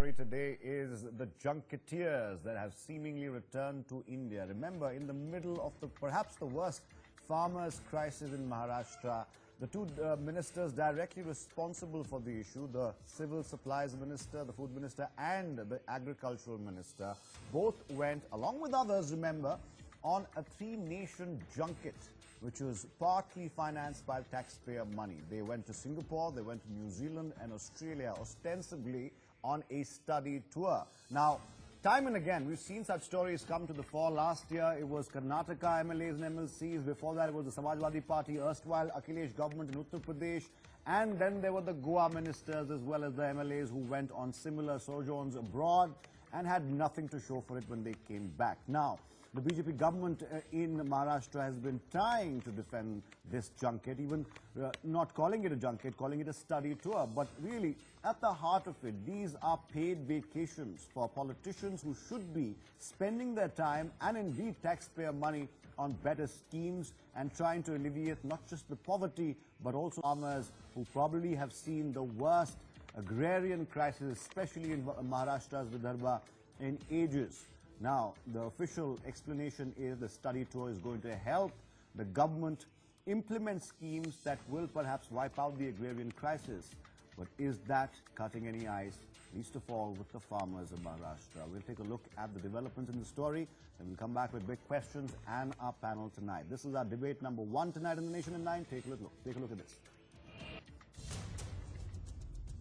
story today is the junketeers that have seemingly returned to India. Remember, in the middle of perhaps the worst farmers' crisis in Maharashtra, the two ministers directly responsible for the issue, the Civil Supplies Minister, the Food Minister and the Agricultural Minister, both went, along with others, remember, on a three-nation junket, which was partly financed by taxpayer money. They went to Singapore, they went to New Zealand and Australia, ostensibly on a study tour. Now, time and again, we've seen such stories come to the fore. Last year, it was Karnataka MLAs and MLCs. Before that, it was the Samajwadi Party, erstwhile Akhilesh government in Uttar Pradesh. And then there were the Goa ministers as well as the MLAs who went on similar sojourns abroad and had nothing to show for it when they came back. Now, the BJP government in Maharashtra has been trying to defend this junket, even not calling it a junket, calling it a study tour. But really, at the heart of it, these are paid vacations for politicians who should be spending their time and indeed taxpayer money on better schemes and trying to alleviate not just the poverty, but also farmers who probably have seen the worst agrarian crisis, especially in Maharashtra's Vidarbha, in ages. Now, the official explanation is the study tour is going to help the government implement schemes that will perhaps wipe out the agrarian crisis. But is that cutting any ice, least of all with the farmers of Maharashtra? We'll take a look at the developments in the story, and we'll come back with big questions and our panel tonight. This is our debate number 1 tonight in The Nation at 9. Take a look at this.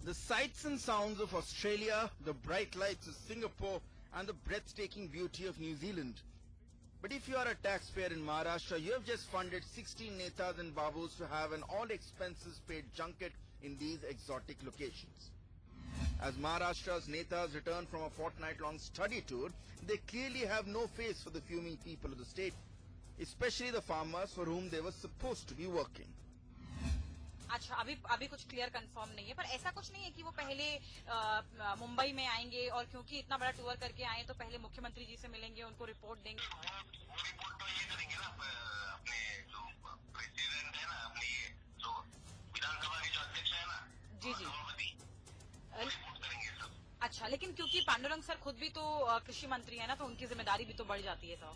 The sights and sounds of Australia, the bright lights of Singapore, and the breathtaking beauty of New Zealand. But if you are a taxpayer in Maharashtra, you have just funded 16 Netas and Babus to have an all-expenses-paid junket in these exotic locations. As Maharashtra's Netas return from a fortnight-long study tour, they clearly have no face for the fuming people of the state, especially the farmers for whom they were supposed to be working. अच्छा अभी कुछ clear confirm नहीं है, पर ऐसा कुछ नहीं है कि वो पहले मुंबई में आएंगे और क्योंकि इतना बड़ा टूर करके आए तो पहले मुख्यमंत्री जी से मिलेंगे, उनको रिपोर्ट देंगे। रिपोर्ट तो ये करेंगे ना, अपने जो प्रेसिडेंट है ना, अपने ये जो विधानसभा के जो अध्यक्ष है ना, जी रिपोर्ट करेंगे सब। अच्छा, लेकिन क्योंकि पांडुरंग सर खुद भी तो कृषि मंत्री है ना, तो उनकी जिम्मेदारी भी तो बढ़ जाती है साहब।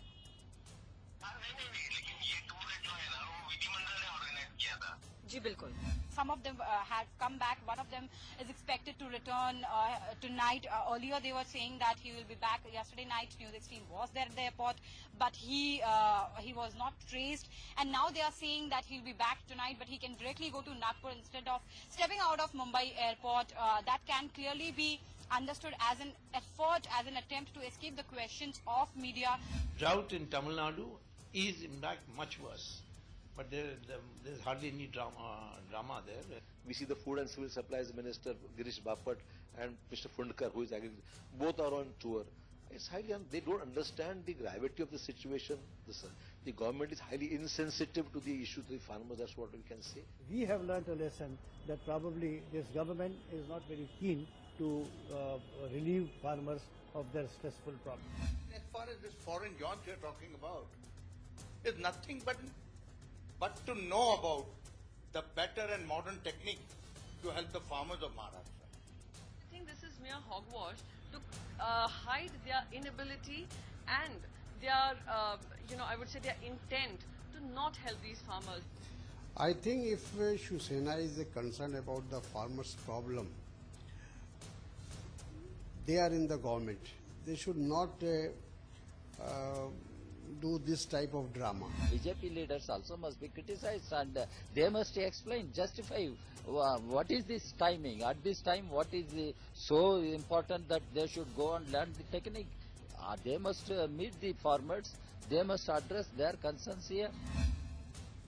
नहीं, लेकिन ये टूर जो है ना, वो विधिमंडल ने ऑर्गेनाइज किया था। जी बिल्कुल। Some of them have come back. One of them is expected to return tonight. Earlier they were saying that he will be back yesterday night. NewsX team was there at the airport, but he was not traced. And now they are saying that he'll be back tonight, but he can directly go to Nagpur instead of stepping out of Mumbai airport. That can clearly be understood as an effort, as an attempt to escape the questions of media. Drought in Tamil Nadu is in fact much worse. But there's hardly any drama there. We see the Food and Civil Supplies Minister, Girish Bapat, and Mr. Fundkar, who is agriculture, both are on tour. It's highly, they don't understand the gravity of the situation. The government is highly insensitive to the issue to the farmers, that's what we can say. We have learnt a lesson that probably this government is not very keen to relieve farmers of their stressful problems. As far as this foreign jaunt you're talking about, is nothing but to know about the better and modern technique to help the farmers of Maharashtra. I think this is mere hogwash to hide their inability and their, I would say their intent to not help these farmers. I think if Shiv Sena is concerned about the farmers' problem, they are in the government. They should not do this type of drama. BJP leaders also must be criticized and they must explain, justify what is this timing. At this time, what is so important that they should go and learn the technique. They must meet the farmers. They must address their concerns here.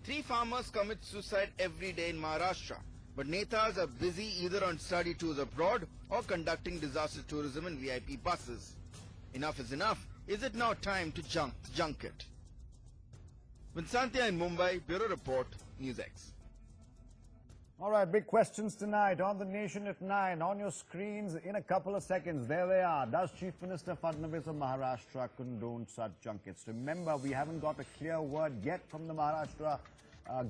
3 farmers commit suicide every day in Maharashtra, but Netas are busy either on study tours abroad or conducting disaster tourism in VIP buses. Enough is enough. Is it now time to junket? Vincentya in Mumbai, Bureau Report, NewsX. All right, big questions tonight on The Nation at 9. On your screens in a couple of seconds. There they are. Does Chief Minister Fadnavis of Maharashtra condone such junkets? Remember, we haven't got a clear word yet from the Maharashtra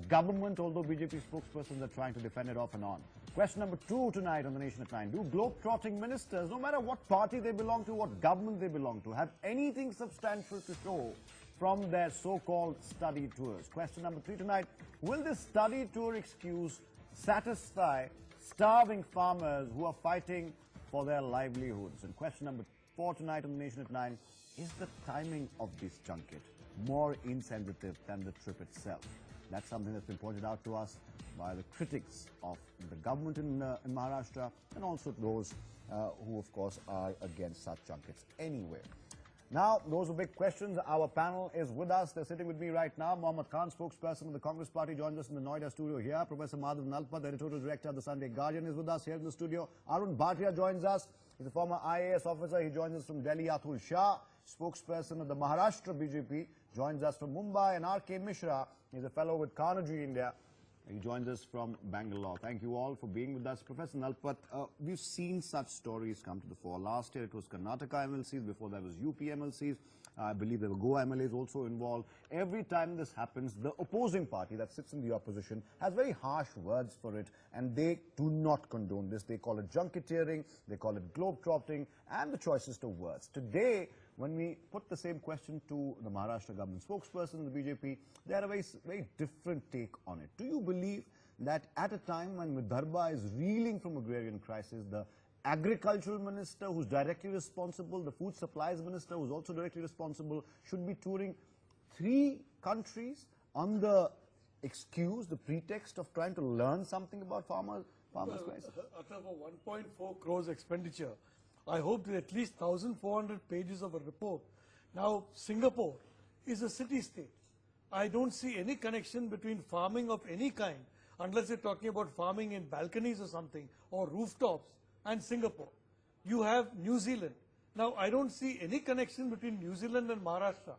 government, although BJP spokespersons are trying to defend it off and on. Question number 2 tonight on the Nation at 9. Do globe-trotting ministers, no matter what party they belong to, what government they belong to, have anything substantial to show from their so-called study tours? Question number 3 tonight. Will this study tour excuse satisfy starving farmers who are fighting for their livelihoods? And question number 4 tonight on the Nation at 9. Is the timing of this junket more insensitive than the trip itself? That's something that's been pointed out to us by the critics of the government in Maharashtra, and also those who, of course, are against such junkets anyway. Now, those are big questions. Our panel is with us. They're sitting with me right now. Mohammad Khan, spokesperson of the Congress Party, joins us in the Noida studio here. Professor Madhav Nalapat, the editorial director of the Sunday Guardian, is with us here in the studio. Arun Bhatia joins us. He's a former IAS officer. He joins us from Delhi. Atul Shah, spokesperson of the Maharashtra BJP, joins us from Mumbai. And R.K. Misra, he's a fellow with Carnegie India. He joins us from Bangalore. Thank you all for being with us. Professor Nalapat, we've seen such stories come to the fore. Last year it was Karnataka MLCs, before that was UP MLCs. I believe there were Goa MLAs also involved. Every time this happens, the opposing party that sits in the opposition has very harsh words for it, and they do not condone this. They call it junketeering, they call it globe-trotting, and the choicest of words. Today, when we put the same question to the Maharashtra government spokesperson of the BJP, they had a very different take on it. Do you believe that at a time when Vidarbha is reeling from agrarian crisis, the agricultural minister who's directly responsible, the food supplies minister who's also directly responsible, should be touring 3 countries on the excuse, the pretext of trying to learn something about farmers' crisis? Athar, for 1.4 crores expenditure, I hope that at least 1,400 pages of a report. Now, Singapore is a city-state. I don't see any connection between farming of any kind, unless you're talking about farming in balconies or something, or rooftops, and Singapore. You have New Zealand. Now, I don't see any connection between New Zealand and Maharashtra.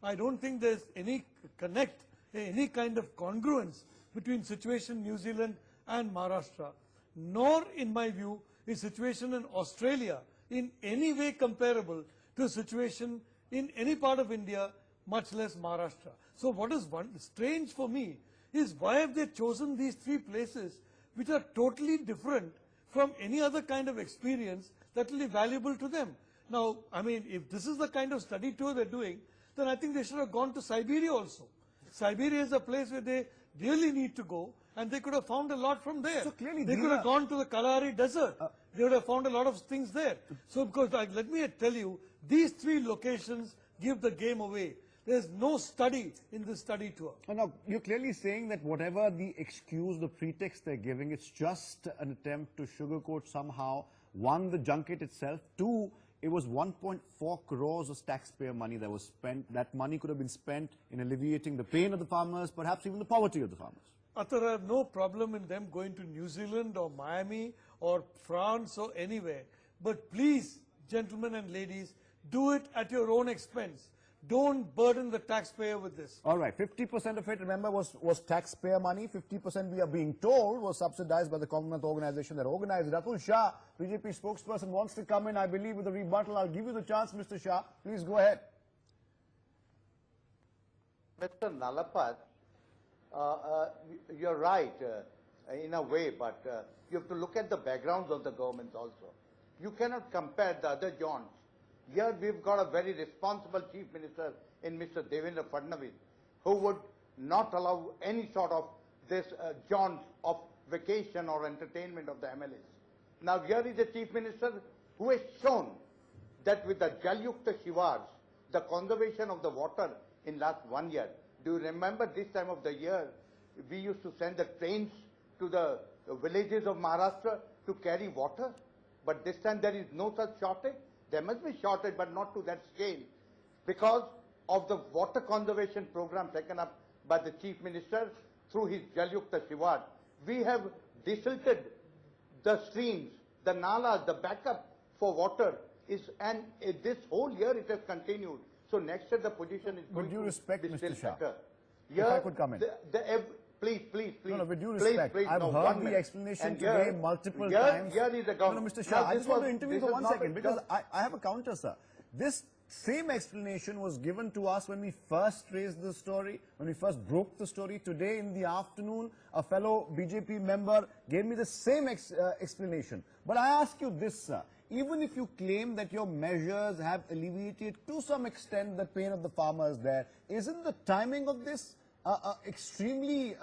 I don't think there's any any kind of congruence between situation New Zealand and Maharashtra, nor, in my view, is situation in Australia in any way comparable to a situation in any part of India, much less Maharashtra. So what is strange for me is, why have they chosen these 3 places which are totally different from any other kind of experience that will be valuable to them? Now, I mean, if this is the kind of study tour they're doing, then I think they should have gone to Siberia also. Siberia is a place where they really need to go, and they could have found a lot from there. So clearly they could have gone to the Kalahari Desert. They would have found a lot of things there. So, because let me tell you, these 3 locations give the game away. There's no study in this study tour. Now, you're clearly saying that whatever the excuse, the pretext they're giving, it's just an attempt to sugarcoat somehow, 1, the junket itself, 2, it was 1.4 crores of taxpayer money that was spent. That money could have been spent in alleviating the pain of the farmers, perhaps even the poverty of the farmers. Athar, I have no problem in them going to New Zealand or Miami or France or anywhere. But please, gentlemen and ladies, do it at your own expense. Don't burden the taxpayer with this. All right, 50% of it, remember, was taxpayer money. 50%, we are being told, was subsidized by the Commonwealth organization that organized it. Atul Shah, BJP spokesperson, wants to come in, I believe, with a rebuttal. I'll give you the chance, Mr. Shah. Please go ahead. Mr. Nalapat, you're right in a way, but you have to look at the backgrounds of the governments also. You cannot compare the other jaunts. Here we've got a very responsible chief minister in Mr. Devendra Fadnavis, who would not allow any sort of this jaunt of vacation or entertainment of the MLAs. Now here is a chief minister who has shown that with the Jalyukta Shivars, the conservation of the water in last 1 year. Do you remember this time of the year, we used to send the trains to the villages of Maharashtra to carry water? But this time there is no such shortage. There must be shortage, but not to that scale, because of the water conservation program taken up by the Chief Minister through his Jalyukta Shivar. We have desilted the streams, the nalas, the backup for water, and this whole year it has continued. So next year the position is going to be still better. If I could come in. Please. No, with due respect, I've heard the explanation today multiple times. Here is the government. No, Mr. Shah, I just want to intervene for 1 second, because I have a counter, sir. This same explanation was given to us when we first raised the story, when we first broke the story. Today in the afternoon, a fellow BJP member gave me the same explanation. But I ask you this, sir. Even if you claim that your measures have alleviated to some extent the pain of the farmers there, isn't the timing of this extremely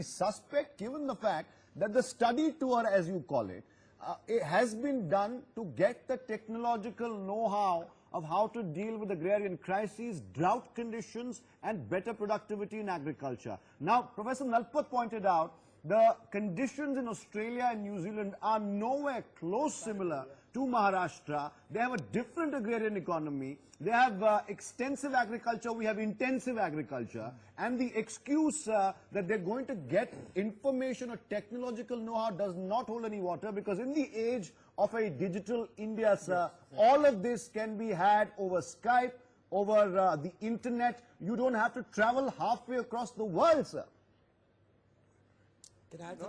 suspect, given the fact that the study tour, as you call it, it has been done to get the technological know-how of how to deal with agrarian crises, drought conditions, and better productivity in agriculture. Now, Professor Nalapat pointed out the conditions in Australia and New Zealand are nowhere close similar to Maharashtra. They have a different agrarian economy. They have extensive agriculture. We have intensive agriculture. And the excuse that they're going to get information or technological know-how does not hold any water, because in the age of a digital India, sir, all of this can be had over Skype, over the internet. You don't have to travel halfway across the world, sir.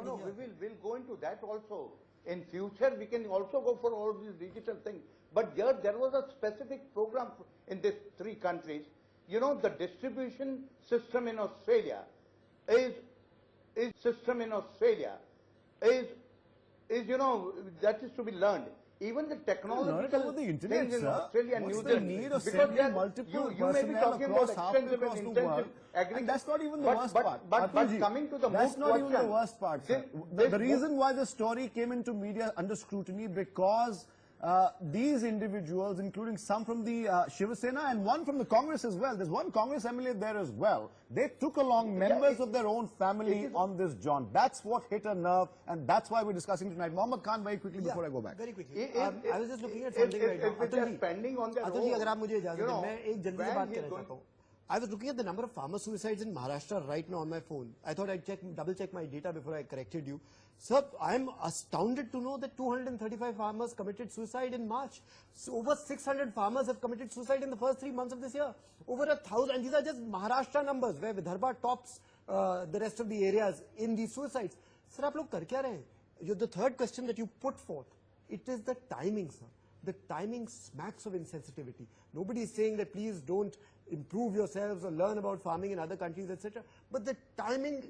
No, we'll go into that also. In future, we can also go for all these digital things. But here, there was a specific program in these three countries. You know, the distribution system in Australia is you know, that is to be learned. Even the technological things in Australia and New Zealand, because multiple you may be talking about extensive and intensive agriculture. And that's not even the worst part. But coming to the that's not even the worst part, sir. The reason why the story came into media under scrutiny, because these individuals, including some from the Shiva Sena and one from the Congress as well, there's one Congress MLA there as well, they took along members of their own family on this jaunt. That's what hit a nerve, and that's why we're discussing tonight. Mohammad Khan, very quickly before I go back. Very quickly. I was just looking at something right now. Atul ji, agar aap mujhe ijazat dein, main ek jaldi se baat karna chahta hu. I was looking at the number of farmer suicides in Maharashtra right now on my phone. I thought I'd double check my data before I corrected you. Sir, I'm astounded to know that 235 farmers committed suicide in March. So over 600 farmers have committed suicide in the first 3 months of this year. Over 1,000, and these are just Maharashtra numbers, where Vidarbha tops the rest of the areas in these suicides. Sir, aap log kar kya rahe? The third question that you put forth, it is the timing, sir. The timing smacks of insensitivity. Nobody is saying that please don't improve yourselves or learn about farming in other countries, etc. But the timing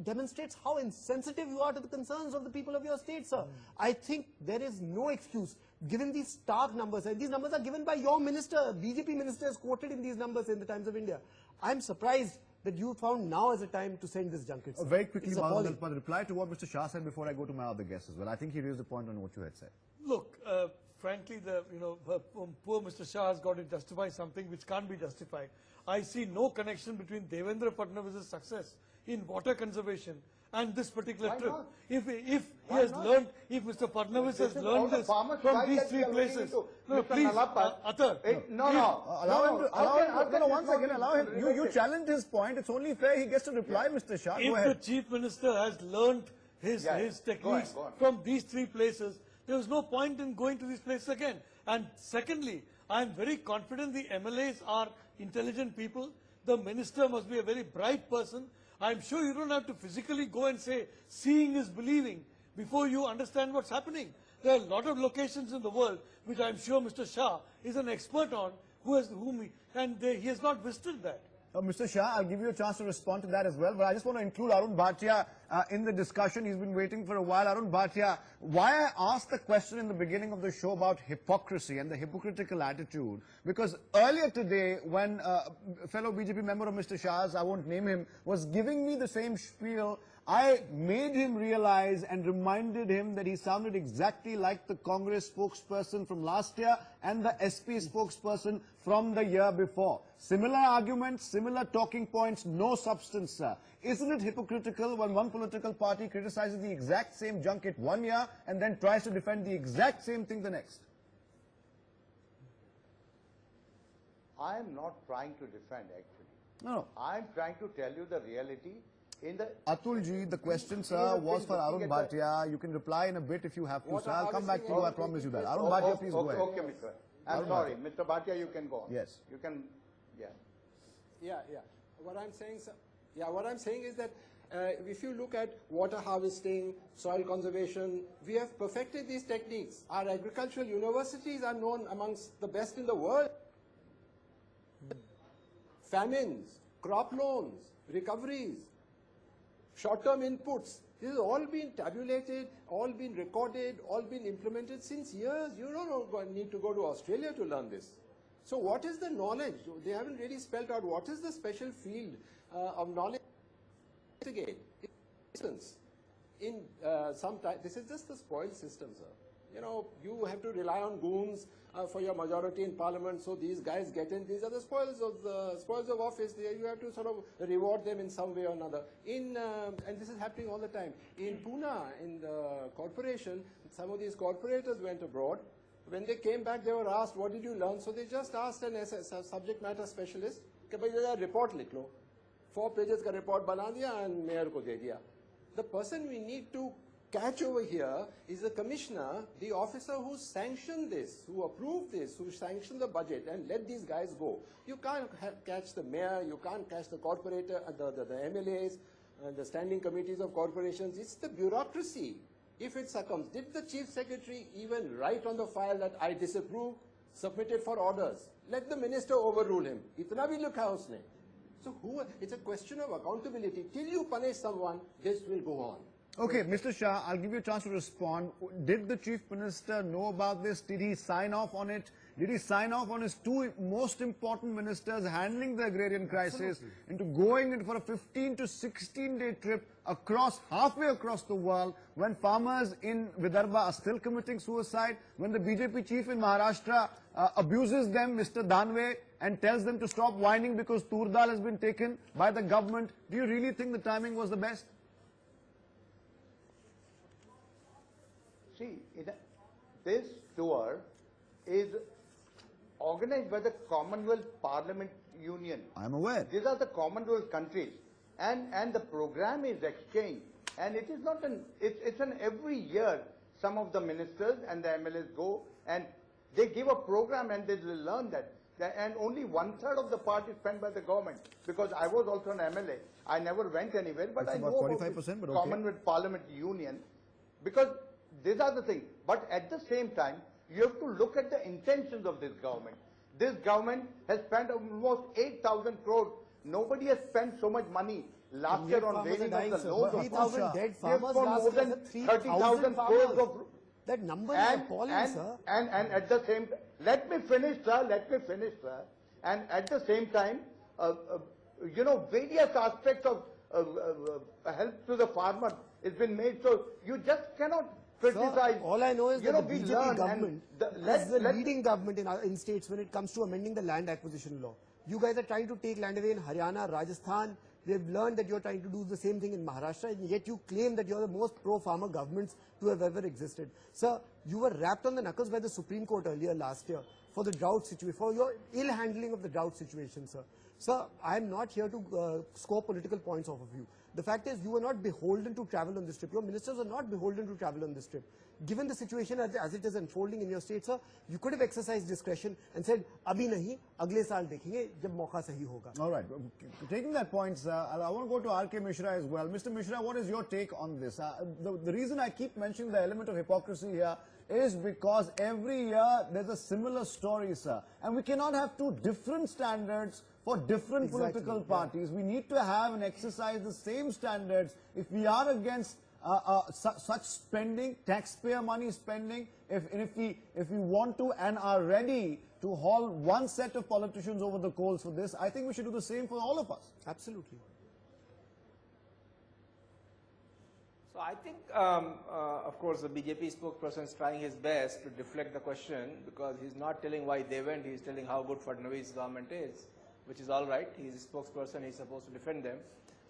demonstrates how insensitive you are to the concerns of the people of your state, sir. I think there is no excuse, given these stark numbers, and these numbers are given by your minister, BJP minister is quoted in these numbers in the Times of India. I'm surprised that you found now as a time to send this junket. Very quickly, Madhav Nalapat, reply to what Mr. Shah said before I go to my other guests as well. I think he raised a point on what you had said. Look, frankly, poor Mr. Shah has got to justify something which can't be justified. I see no connection between Devendra Fadnavis's success in water conservation and this particular trip. If he has learned, if Mr. Fadnavis has learned this from these three places, no, please, Athar. Allow him. You challenged his point. It's only fair he gets to reply, Mr. Shah. If the Chief Minister has learned his techniques from these three places, there was no point in going to these places again. And secondly, I am very confident the MLAs are intelligent people. The minister must be a very bright person. I am sure you don't have to physically go and say, seeing is believing, before you understand what's happening. There are a lot of locations in the world which I am sure Mr. Shah is an expert on, he has not visited that. Mr. Shah, I'll give you a chance to respond to that as well, but I just want to include Arun Bhatia in the discussion. He's been waiting for a while. Arun Bhatia, why I asked the question in the beginning of the show about hypocrisy and the hypocritical attitude, because earlier today when a fellow BJP member of Mr. Shah's, I won't name him, was giving me the same spiel, I made him realize and reminded him that he sounded exactly like the Congress spokesperson from last year and the SP spokesperson from the year before. Similar arguments, similar talking points, no substance, sir. Isn't it hypocritical when one political party criticizes the exact same junket one year and then tries to defend the exact same thing the next? I am not trying to defend, actually. No. I am trying to tell you the reality. Atul ji, the question, sir, was for Arun Bhatia. You can reply in a bit if you have to, sir. I'll come back to you, I promise you that. Arun Bhatia, please go ahead. Okay, Mr. I'm sorry. Mr. Bhatia, you can go on. Yes. You can, Yeah. What I'm saying, sir, what I'm saying is that If you look at water harvesting, soil conservation, we have perfected these techniques. Our agricultural universities are known amongst the best in the world. Famines, crop loans, recoveries, short-term inputs. This has all been tabulated, all been recorded, all been implemented since years. You don't need to go to Australia to learn this. So what is the knowledge? They haven't really spelled out what is the special field of knowledge. In some time, this is just a spoiled system, sir. You know, you have to rely on goons for your majority in parliament, so these guys get in. These are the spoils of office. You have to sort of reward them in some way or another. And this is happening all the time. In Pune, in the corporation, some of these corporators went abroad. When they came back, they were asked, what did you learn? So they just asked a subject matter specialist, कि भाई जरा report लिख लो. 4 pages का report बना दिया and mayor को दे दिया. The person we need to catch over here is the commissioner, the officer who sanctioned this, who approved this, who sanctioned the budget and let these guys go. You can't catch the mayor, you can't catch the corporator, the MLAs, the standing committees of corporations. It's the bureaucracy. If it succumbs, did the chief secretary even write on the file that I disapprove, submit it for orders? Let the minister overrule him. Itna bhi likha usne. So it's a question of accountability. Till you punish someone, this will go on. Okay, Mr. Shah, I'll give you a chance to respond. Did the Chief Minister know about this? Did he sign off on it? Did he sign off on his 2 most important ministers handling the agrarian crisis into going in for a 15 to 16-day trip halfway across the world when farmers in Vidarbha are still committing suicide, when the BJP chief in Maharashtra abuses them, Mr. Danve, and tells them to stop whining because tur dal has been taken by the government? Do you really think the timing was the best? See, this tour is organized by the Commonwealth Parliament Union. I'm aware. These are the Commonwealth countries. And the program is exchange. And it is not it's an every year some of the ministers and the MLAs go and they give a program and they learn that. And only 1/3 of the part is spent by the government. Because I was also an MLA. I never went anywhere, but I know about the Commonwealth Parliament Union. Because these are the things. But at the same time, you have to look at the intentions of this government. This government has spent almost 8,000 crores. Nobody has spent so much money last year on waiving of the loans. 3,000 dead farmers more than 30,000 crores of... That number is appalling, sir. And at the same time, let me finish, sir. And at the same time, you know, various aspects of help to the farmer has been made. So you just cannot criticize. Sir, all I know is that the BJP government is the leading government in states when it comes to amending the land acquisition law. You guys are trying to take land away in Haryana, Rajasthan. They've learned that you're trying to do the same thing in Maharashtra, and yet you claim that you're the most pro-farmer governments to have ever existed. Sir, you were rapped on the knuckles by the Supreme Court earlier last year for the drought situation, for your ill handling of the drought situation, sir. Sir, I'm not here to score political points off of you. The fact is, you are not beholden to travel on this trip. Your ministers are not beholden to travel on this trip. Given the situation as it is unfolding in your state, sir, you could have exercised discretion and said, "Abhi nahi, agle saal dekhenge, jab mauka sahi hoga." All right. Taking that point, sir, I want to go to R.K. Mishra as well. Mr. Mishra, what is your take on this? The reason I keep mentioning the element of hypocrisy here is because every year there's a similar story, sir. And we cannot have 2 different standards for different political parties. We need to have and exercise the same standards. If we are against such spending, taxpayer money spending, if we want to and are ready to haul one set of politicians over the coals for this, I think we should do the same for all of us. Absolutely. So I think, of course, the BJP spokesperson is trying his best to deflect the question because he's not telling why they went, he's telling how good Fadnavis' government is, which is all right. He's a spokesperson, he's supposed to defend them.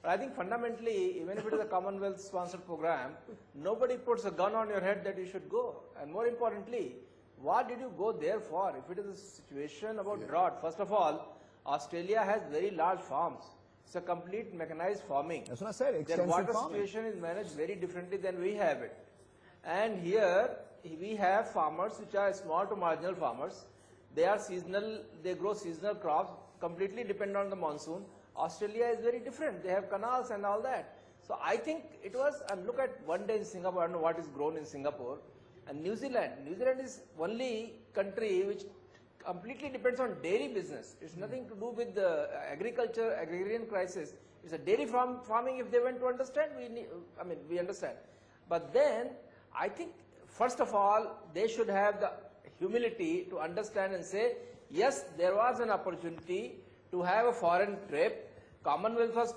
But I think fundamentally, even if it is a Commonwealth-sponsored program, nobody puts a gun on your head that you should go. And more importantly, what did you go there for? If it is a situation about drought, first of all, Australia has very large farms. It's a complete mechanized farming. That's what I said, their water situation is managed very differently than we have it. And here, we have farmers which are small to marginal farmers. They are seasonal, they grow seasonal crops, completely depend on the monsoon. Australia is very different. They have canals and all that. So I think it was, and look at one day in Singapore, I don't know what is grown in Singapore, and New Zealand. New Zealand is only country which completely depends on dairy business. It's nothing to do with the agriculture, agrarian crisis. It's a dairy farming. If they went to understand, we understand. But then, I think, first of all, they should have the humility to understand and say, yes, there was an opportunity to have a foreign trip. Commonwealth was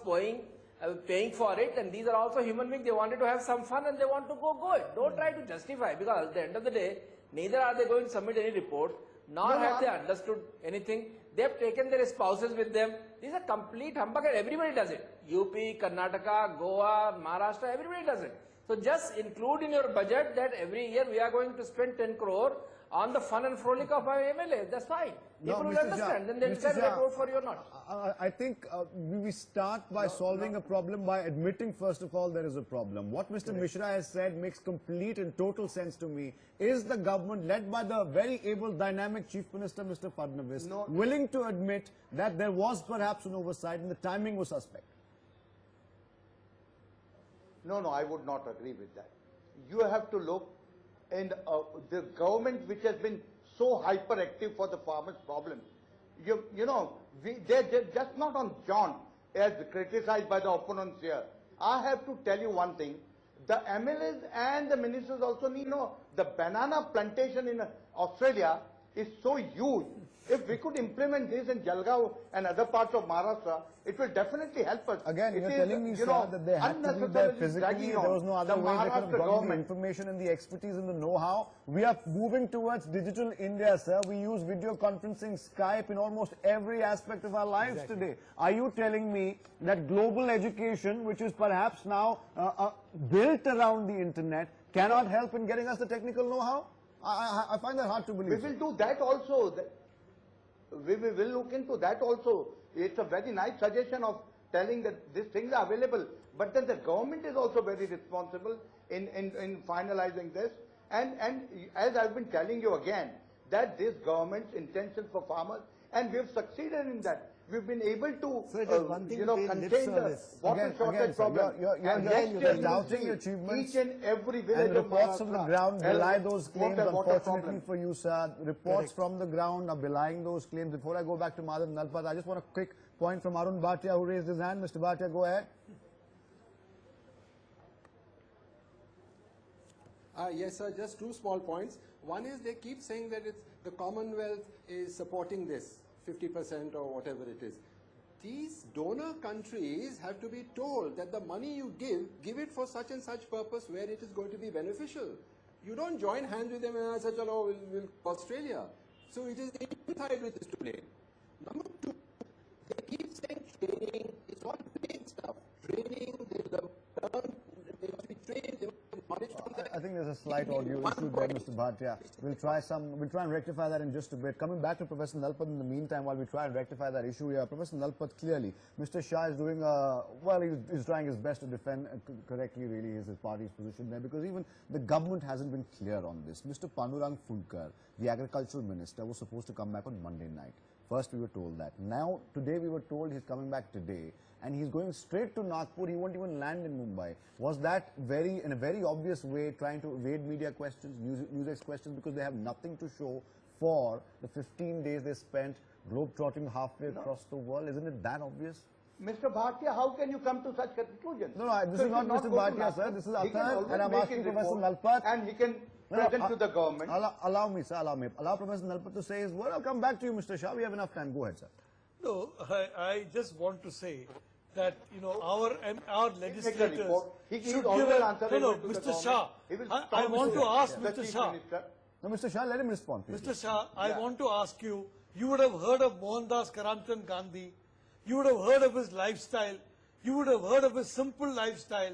paying for it, and these are also human beings. They wanted to have some fun and they want to go it. Don't try to justify, because at the end of the day, neither are they going to submit any report, nor have they understood anything. They have taken their spouses with them. These are complete humbug, and everybody does it. UP, Karnataka, Goa, Maharashtra, everybody does it. So just include in your budget that every year we are going to spend 10 crore on the fun and frolic of our MLA. That's fine. People will understand. Then they'll decide whether to vote for you or not. I think we start by solving a problem by admitting, first of all, there is a problem. What Mr. Misra has said makes complete and total sense to me. Is the government, led by the very able, dynamic Chief Minister, Mr. Fadnavis, willing to admit that there was perhaps an oversight and the timing was suspect? No, I would not agree with that. You have to look, and the government which has been so hyperactive for the farmers' problems, they're just not on jaunt as criticized by the opponents here. I have to tell you one thing, the MLAs and the ministers also need to know the banana plantation in Australia is so huge. If we could implement this in Jalgaon and other parts of Maharashtra, it will definitely help us. Again, you're telling me, sir, that they had to be there physically. There was no other way they could have gotten the information and the expertise and the know-how. We are moving towards digital India, sir. We use video conferencing, Skype in almost every aspect of our lives today. Are you telling me that global education, which is perhaps now built around the internet, cannot help in getting us the technical know-how? I find that hard to believe. We will do that also. We will look into that also. It's a very nice suggestion of telling that these things are available. But then the government is also very responsible in finalizing this. And as I've been telling you again, that this government's intention for farmers, and we've succeeded in that. We've been able to, contain the water shortage problem. You're doubting your achievements. Each and every village and reports from the ground belie those claims, unfortunately for you, sir. Reports from the ground are belying those claims. Before I go back to Madhav Nalapat, I just want a quick point from Arun Bhatia, who raised his hand. Mr. Bhatia, go ahead. Yes, sir, just two small points. One is they keep saying that the Commonwealth is supporting this. 50% or whatever it is. These donor countries have to be told that the money you give it for such and such purpose where it is going to be beneficial. You don't join hands with them and say, oh, we'll Australia. So it is the inside which is to blame. Number two, they keep saying training, it's all paid stuff. Training, they must be trained, they must be knowledge from that. I think there's a slight audio issue there, Mr. Bhatia. We'll try and rectify that in just a bit. Coming back to Professor Nalapat in the meantime, while we try and rectify that issue here, Professor Nalapat, clearly, Mr. Shah is doing, he's trying his best to defend correctly, really, his party's position there, because even the government hasn't been clear on this. Mr. Pandurang Phundkar, the agricultural minister, was supposed to come back on Monday night. First, we were told that. Now, today, we were told he's coming back today, and he's going straight to Nagpur. He won't even land in Mumbai. Was that in a very obvious way, trying to evade media questions, NewsX questions, because they have nothing to show for the 15 days they spent globe-trotting halfway across the world? Isn't it that obvious? Mr. Bhatia, how can you come to such conclusions? No, this is not Mr. Bhatia, sir. This is Athar, and I'm asking Professor Nalapat. And he can present to the government. Allow me, sir, allow me. Allow Professor Nalapat to say his word. I'll come back to you, Mr. Shah. We have enough time. Go ahead, sir. No, I just want to say that, our legislators should give Mr. Shah. I want to ask Mr. Shah. No, Mr. Shah, let him respond, please. Mr. Shah, I want to ask you, you would have heard of Mohandas Karamchand Gandhi. You would have heard of his lifestyle. You would have heard of his simple lifestyle.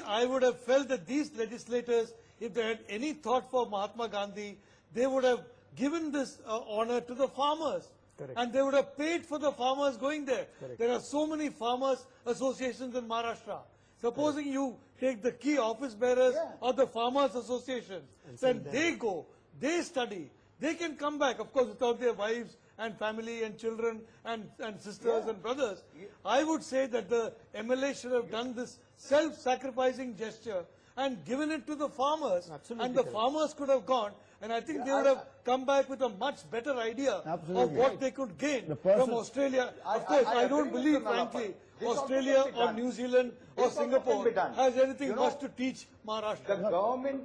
I would have felt that these legislators, if they had any thought for Mahatma Gandhi, they would have given this honor to the farmers. Correct. And they would have paid for the farmers going there. Correct. There are so many farmers associations in Maharashtra. Supposing you take the key office bearers of the farmers association, then they go, they study, they can come back, of course, without their wives and family and children and sisters and brothers. I would say that the MLA should have done this self-sacrificing gesture and given it to the farmers. And the farmers could have gone, and I think they would have come back with a much better idea of what they could gain from Australia. Of course, I don't believe, frankly, Australia or New Zealand or Singapore has anything much to teach Maharashtra. The government,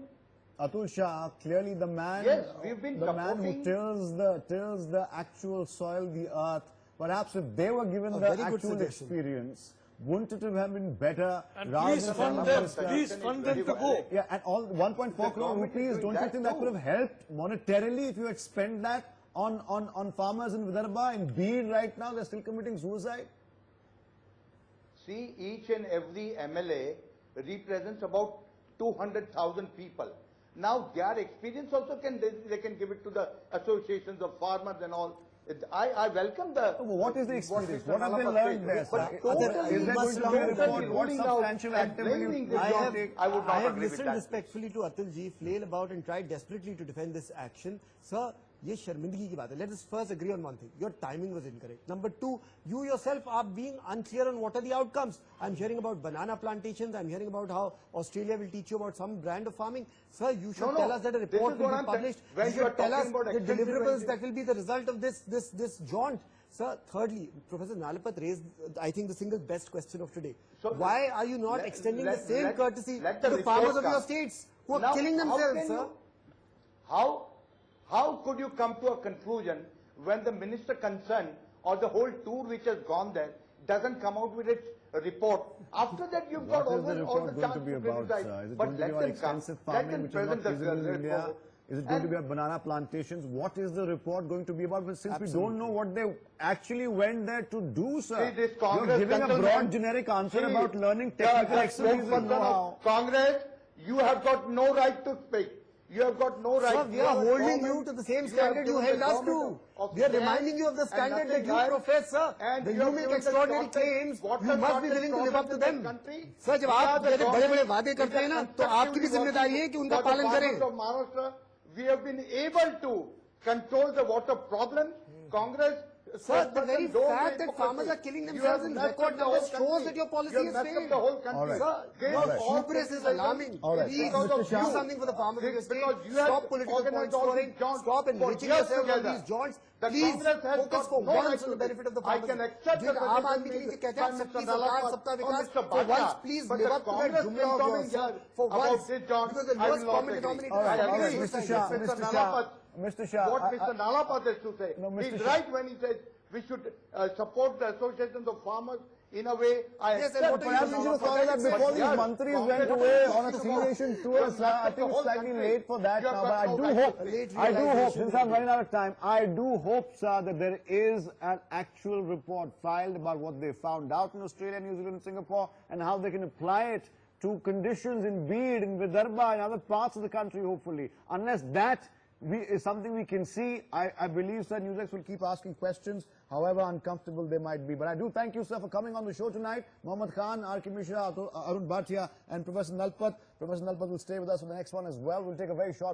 Atul Shah, clearly the man, the man who tills the actual soil, the earth. Perhaps if they were given the actual experience, wouldn't it have been better? And please fund them to go. Yeah, and all 1.4 crore rupees, don't you think that could have helped monetarily if you had spent that on farmers in Vidarbha, in Beed right now, they're still committing suicide? See, each and every MLA represents about 200,000 people. Now their experience also they can give it to the associations of farmers and all. I welcome the... What is the experience? What have they learned there, sir? Is there going to be a report? What substantial action will you take? I have listened respectfully to Atul ji, flail about and tried desperately to defend this action. Sir, ये शर्मिंदगी की बात है. Let us first agree on one thing. Your timing was incorrect. Number two, you yourself are being unclear on what are the outcomes. I'm hearing about banana plantations. I'm hearing about how Australia will teach you about some brand of farming. Sir, you should tell us that a report will be published. You should tell us the deliverables that will be the result of this jaunt. Sir, thirdly, Professor Nalapat raised, I think, the single best question of today. So why are you not extending the same courtesy to the farmers of your states who are killing themselves, sir? How could you come to a conclusion when the minister concerned or the whole tour which has gone there doesn't come out with its report? After that, you've got all the chance to criticize. But let them come. Let them present the report. Is it going to be about banana plantations? What is the report going to be about? But since we don't know what they actually went there to do, sir, you're giving a broad generic answer about learning technical expertise and know-how. Congress, you have got no right to speak. You have got no right. Sir, we are holding you to the same standard you held us to. We are reminding you of the standard that you profess, sir. When you make extraordinary claims, you must be willing to live up to them. Sir, जब आप जैसे बड़े-बड़े वादे करते हैं ना, तो आपकी भी जिम्मेदारी है कि उनका पालन करें. Maharashtra, we have been able to control the water problem. Congress. Sir, the very fact that farmers are killing themselves in record numbers shows that your policy is failed. The whole country. Sir, your hubris is alarming. Please do something for the farmers of your state. Stop political point scoring. Stop enriching yourself on these jaunts. Please focus for once on the benefit of the farmers. I can accept the आम आदमी के लिए कहते हैं सबकी सरकार सबका विकास. For once, please live up to that jumla of yours. For once, because the lowest common denominator is Mr. Shah, what Mr. Nalapat has to say. He's right when he says we should support the associations of farmers in a way. Perhaps we should have thought that before these mantris went away on a 3-nation tour. I think it's slightly late for that now, but I do hope, since I'm running out of time, I do hope, sir, that there is an actual report filed about what they found out in Australia, New Zealand, Singapore, and how they can apply it to conditions in Beed, in Vidarbha, and other parts of the country, hopefully. Unless that is something we can see, I believe, sir, NewsX will keep asking questions, however uncomfortable they might be. But I do thank you, sir, for coming on the show tonight. Mohammad Khan, R.K. Misra, Arun, Bhatia, and Professor Nalapat. Professor Nalapat will stay with us for the next one as well. We'll take a very short